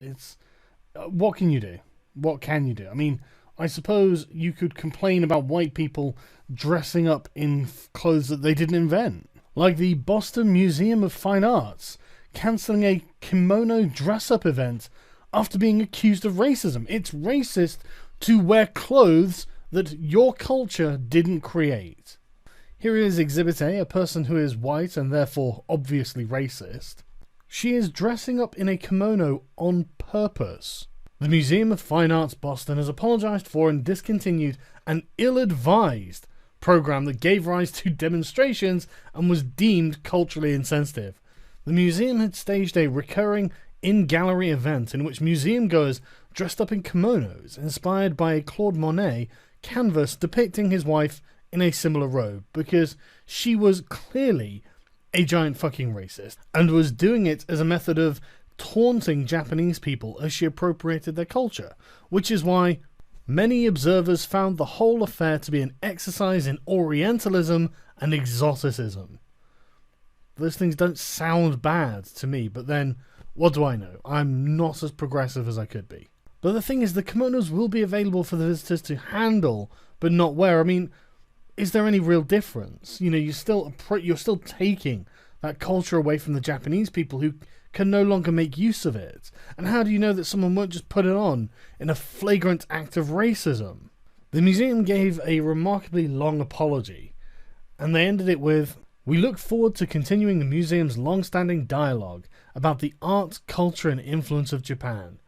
It's what can you do? What can you do? I mean, I suppose you could complain about white people dressing up in clothes that they didn't invent, like the Boston Museum of Fine Arts cancelling a kimono dress-up event after being accused of racism. It's racist to wear clothes that your culture didn't create. Here is Exhibit A person who is white and therefore obviously racist. She is dressing up in a kimono on purpose. The Museum of Fine Arts Boston has apologized for and discontinued an ill-advised program that gave rise to demonstrations and was deemed culturally insensitive. The museum had staged a recurring in-gallery event in which museum goers dressed up in kimonos inspired by a Claude Monet canvas depicting his wife in a similar robe, because she was clearly a giant fucking racist and was doing it as a method of taunting Japanese people as she appropriated their culture, which is why many observers found the whole affair to be an exercise in Orientalism and exoticism. Those things don't sound bad to me, but then, what do I know? I'm not as progressive as I could be. But the thing is, the kimonos will be available for the visitors to handle, but not wear. I mean, is there any real difference? You know, you're still taking that culture away from the Japanese people who can no longer make use of it. And how do you know that someone won't just put it on in a flagrant act of racism? The museum gave a remarkably long apology, and they ended it with, "We look forward to continuing the museum's long-standing dialogue about the art, culture, and influence of Japan."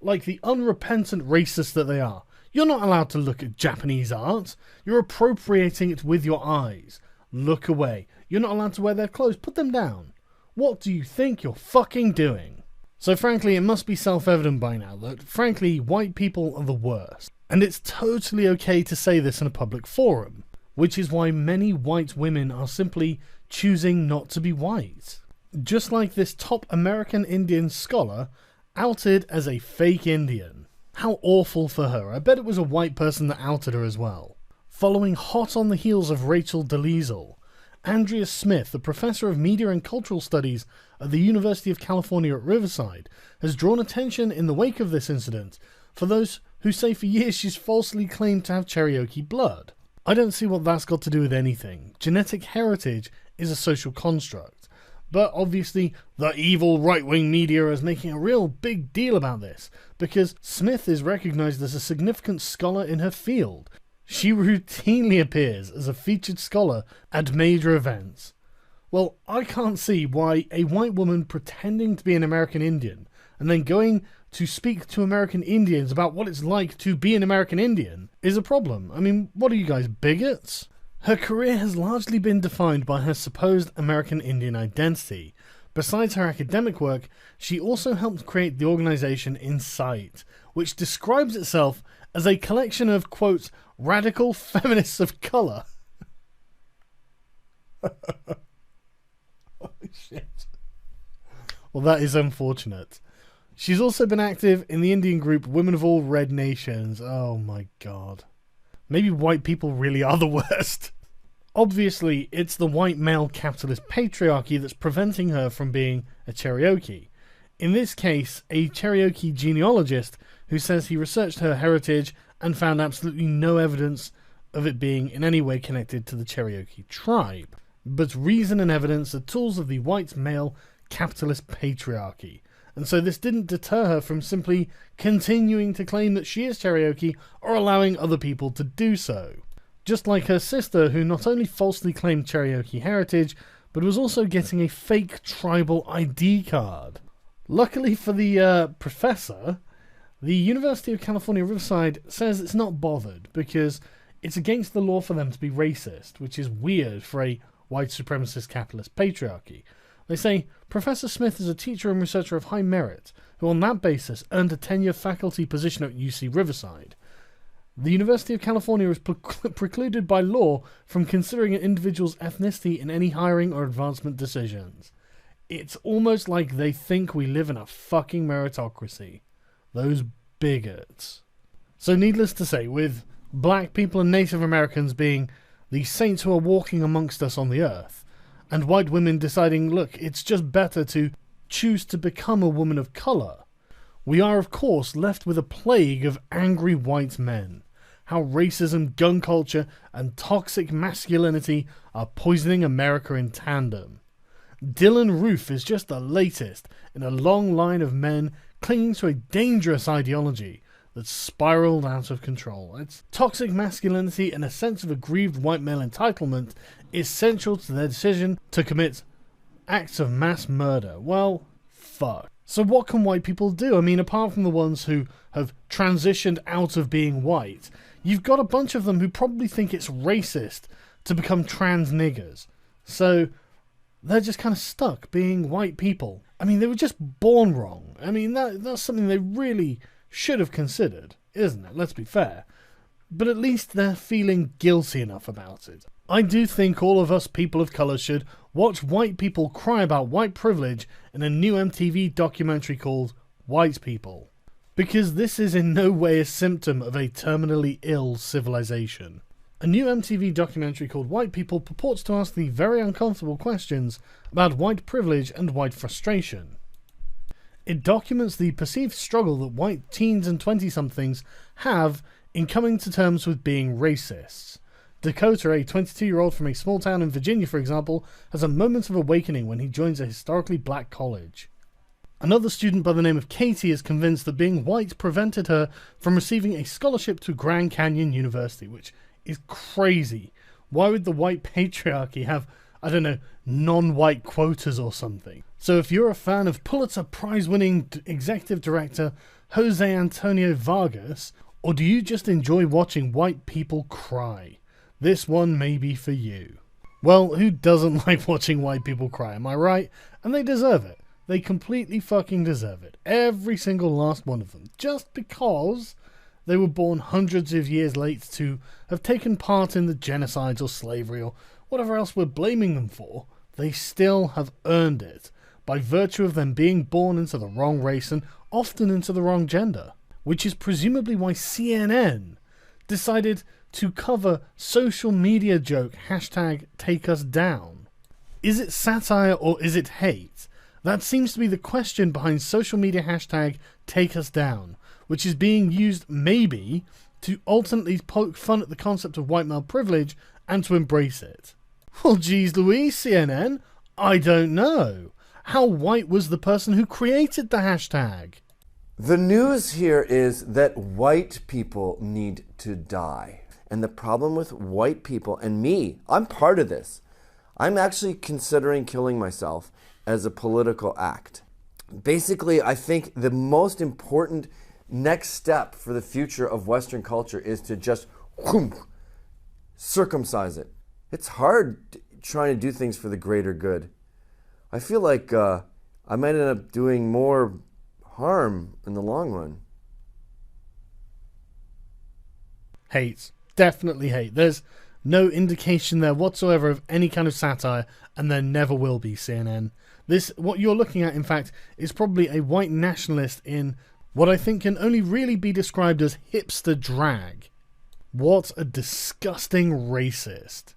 Like the unrepentant racists that they are. You're not allowed to look at Japanese art. You're appropriating it with your eyes. Look away. You're not allowed to wear their clothes. Put them down. What do you think you're fucking doing? So frankly, it must be self-evident by now that, frankly, white people are the worst. And it's totally okay to say this in a public forum, which is why many white women are simply choosing not to be white. Just like this top American Indian scholar outed as a fake Indian. How awful for her. I bet it was a white person that outed her as well. Following hot on the heels of Rachel Dolezal, Andrea Smith, a professor of media and cultural studies at the University of California at Riverside, has drawn attention in the wake of this incident for those who say for years she's falsely claimed to have Cherokee blood. I don't see what that's got to do with anything. Genetic heritage is a social construct. But obviously, the evil right-wing media is making a real big deal about this, because Smith is recognised as a significant scholar in her field. She routinely appears as a featured scholar at major events. Well, I can't see why a white woman pretending to be an American Indian and then going to speak to American Indians about what it's like to be an American Indian is a problem. I mean, what are you guys, bigots? Her career has largely been defined by her supposed American Indian identity. Besides her academic work, she also helped create the organisation Insight, which describes itself as a collection of, quote, radical feminists of colour. Holy shit. Well, that is unfortunate. She's also been active in the Indian group Women of All Red Nations. Oh my god. Maybe white people really are the worst. Obviously, it's the white male capitalist patriarchy that's preventing her from being a Cherokee. In this case, a Cherokee genealogist who says he researched her heritage and found absolutely no evidence of it being in any way connected to the Cherokee tribe. But reason and evidence are tools of the white male capitalist patriarchy. And so this didn't deter her from simply continuing to claim that she is Cherokee or allowing other people to do so. Just like her sister, who not only falsely claimed Cherokee heritage, but was also getting a fake tribal ID card. Luckily for the professor, the University of California, Riverside says it's not bothered because it's against the law for them to be racist, which is weird for a white supremacist capitalist patriarchy. They say, Professor Smith is a teacher and researcher of high merit, who on that basis earned a tenure faculty position at UC Riverside. The University of California is precluded by law from considering an individual's ethnicity in any hiring or advancement decisions. It's almost like they think we live in a fucking meritocracy. Those bigots. So needless to say, with black people and Native Americans being the saints who are walking amongst us on the earth, and white women deciding, look, it's just better to choose to become a woman of colour, we are of course left with a plague of angry white men. How racism, gun culture, and toxic masculinity are poisoning America in tandem. Dylan Roof is just the latest in a long line of men clinging to a dangerous ideology that's spiraled out of control. It's toxic masculinity and a sense of aggrieved white male entitlement is central to their decision to commit acts of mass murder. Well, fuck. So what can white people do? I mean, apart from the ones who have transitioned out of being white, you've got a bunch of them who probably think it's racist to become trans niggers. So they're just kind of stuck being white people. I mean, they were just born wrong. I mean, that's something they really should have considered, isn't it? Let's be fair. But at least they're feeling guilty enough about it. I do think all of us people of colour should watch white people cry about white privilege in a new MTV documentary called White People. Because this is in no way a symptom of a terminally ill civilization. A new MTV documentary called White People purports to ask the very uncomfortable questions about white privilege and white frustration. It documents the perceived struggle that white teens and 20-somethings have in coming to terms with being racists. Dakota, a 22-year-old from a small town in Virginia, for example, has a moment of awakening when he joins a historically black college. Another student by the name of Katie is convinced that being white prevented her from receiving a scholarship to Grand Canyon University, which is crazy. Why would the white patriarchy have, I don't know, non-white quotas or something? So if you're a fan of Pulitzer Prize-winning executive director Jose Antonio Vargas, or do you just enjoy watching white people cry, this one may be for you. Well, who doesn't like watching white people cry, am I right? And they deserve it. They completely fucking deserve it. Every single last one of them. Just because they were born hundreds of years late to have taken part in the genocides or slavery or whatever else we're blaming them for, they still have earned it by virtue of them being born into the wrong race and often into the wrong gender. Which is presumably why CNN decided to cover social media joke #TakeUsDown. Is it satire or is it hate? That seems to be the question behind social media #TakeUsDown, which is being used maybe to alternately poke fun at the concept of white male privilege and to embrace it. Well, geez Louise, CNN, I don't know. How white was the person who created the hashtag? The news here is that white people need to die. And the problem with white people, and me, I'm part of this. I'm actually considering killing myself as a political act. Basically, I think the most important next step for the future of Western culture is to just circumcise it. It's hard trying to do things for the greater good. I feel like I might end up doing more harm in the long run. Hate. Definitely hate. There's no indication there whatsoever of any kind of satire, and there never will be, CNN. What you're looking at, in fact, is probably a white nationalist in what I think can only really be described as hipster drag. What a disgusting racist.